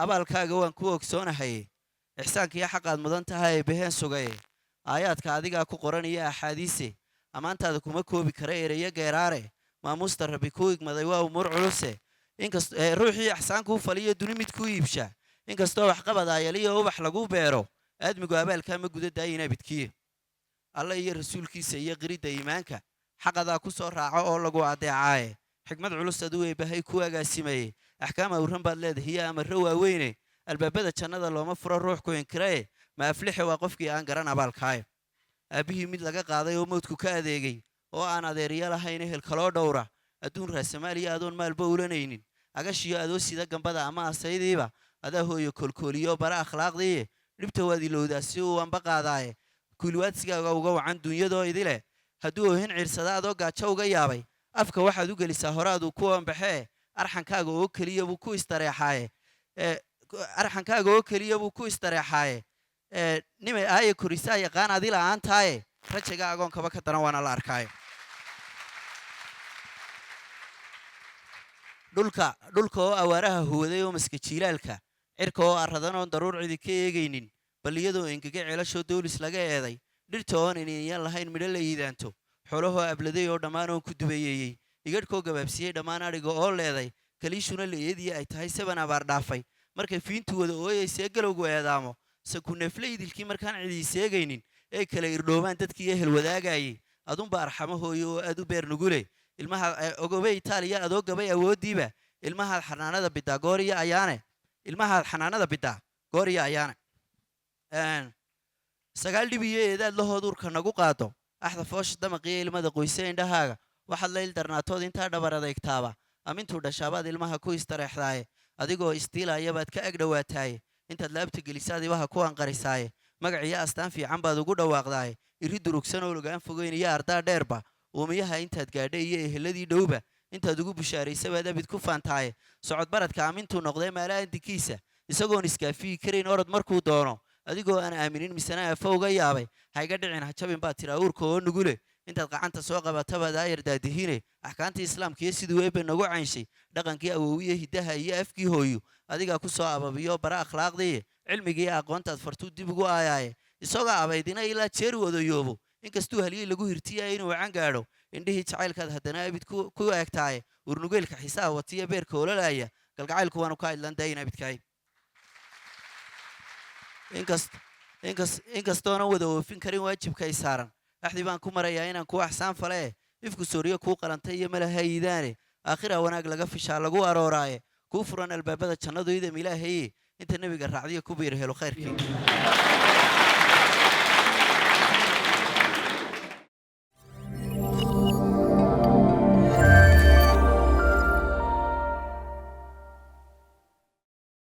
abaalkaaga waan ku ogsoonahay ixsaanka iyo xaqaad mudan tahay behen sugay aayaadka adigaa ku qoran iyo axaadiise ammaantaada kuma koobi kara ereyo geeraare maamuusta rabbi kuu igmaday waa umuur culuse ruuxii ixsaanka u faliyo duni mid kuu iibsha inkastoo waxqabad aayaliyo ubax lagu beero aadmigu abaalkaa ma guda daayina bidkiye alla iyo rasuulkiisa iyo qiridda iimaanka xaqadaa ku soo raaco oo lagu adeecaaye xikmad culus aduu eebbahay ku agaasimayey axkaam awran baad leedahay iyo amarro waaweyne albaabada jannada looma furo ruux ku inkiraye ma aflixe waa qofkii aan garan abaalkaaye aabbihii mid laga qaaday oo mawdku ka adeegay oo aan adeeriyo lahayn ehel kaloo dhowra adduun raasamaaliya adoon maalba ulanaynin agashiyo adoo sida gambada ama asaydiiba adaa hooyo koolkooliyo bara akhlaaqdiiye dhibta waad ilowdaa si uu anba qaadaaye kuliwaadsigaaga uga wacan duunyadoo idileh hadduu ohin ciirsada adoo gaajo uga yaabay afka waxaad u gelisaa horaaduu ku anbaxee arxankaaga oo keliya buu ku istareexaaye nimay aaye korisaa yaqaan adi la'aantaaye rajaga agoonkaba ka daran waana la arkaaye dhulka oo awaaraha huwaday oo maska jiilaalka cirka oo arradan oon daruur cidi ka eegaynin balliyadoo engege ceelashoo dawlis laga eeday dhirta oon iniinyan lahayn midho la iidaanto xoolahoo abladay oo dhammaan oon ku dubayeeyey igadhkoo gabaabsiiyey dhammaan adhiga oo leeday kaliishuna la eedii ay tahay saban abaar dhaafay markay fiintu wada ooyaysee galowgu eedaamo saku neefle idilkii markaan cidi iseegaynin ee kala irdhoobaan dadkii ehel wadaagayey adunba arxamo hooyo oo aad u beer nugule ilmaha ogobe itaaliya adoo gabay awooddiiba ilmahaad xanaanada biddaa goor iyo ayaane sagaal dhib iyo eedaad lahood urka nagu qaado axda foosha damaqiyo ilmada qoyse indhahaaga waxaad la ildarnaatood intaa dhabar adeegtaaba amintuu dhashaabaad ilmaha ku istareexdaaye adigoo istiilaayabaad ka ag dhowaataaye intaad laabta gelisaad ibaha ku anqarisaaye magac iyo astaan fiican baad ugu dhawaaqdaaye iri durugsan oo lagaan fogeyn iyo ardaa dheerba uumiyaha intaad gaadhay iyo eheladii dhowba intaad ugu bushaaraysabaad abid ku faantaaye socod baradka amintuu noqdee maalaandikiisa isagoon iskaafiyi karayn orod markuu doono adigoo aan aaminin misena afa uga yaabay hayga dhicin hajabin baad tiraa uurka oo nugule intaad qacanta soo qabatabaad aayar daadihine axkaamtii islaamkiiyo siduu eebbe nagu caynshay dhaqankii awowiye hiddaha iyo afkii hooyo adigaa ku soo ababiyo bara akhlaaqdiiye cilmigii aqoontaad fartuu dib ugu aayaaye isagoo abaydina ilaa jeer wadayoobo inkastuu haliyey lagu hirtiyaya inuu wacan gaadho indhihii jacaylkaad haddana abid ku eegtaaye urnugeelka xiisaha watiya beerka ololaaya galgacaylku waanu ka idlan dayin abidkaay inkastoonan wada oofin karin waajibkay saaran axdii baan ku marayaa inaan kuu axsaan falee ifku sooriyo kuu qalantay iyo malahayidaane aakhira wanaag laga fishaa lagu arooraaye kuu furan albaabada jannadu idam ilaahaye inta nebiga raacdiya ku biir helo khayrkii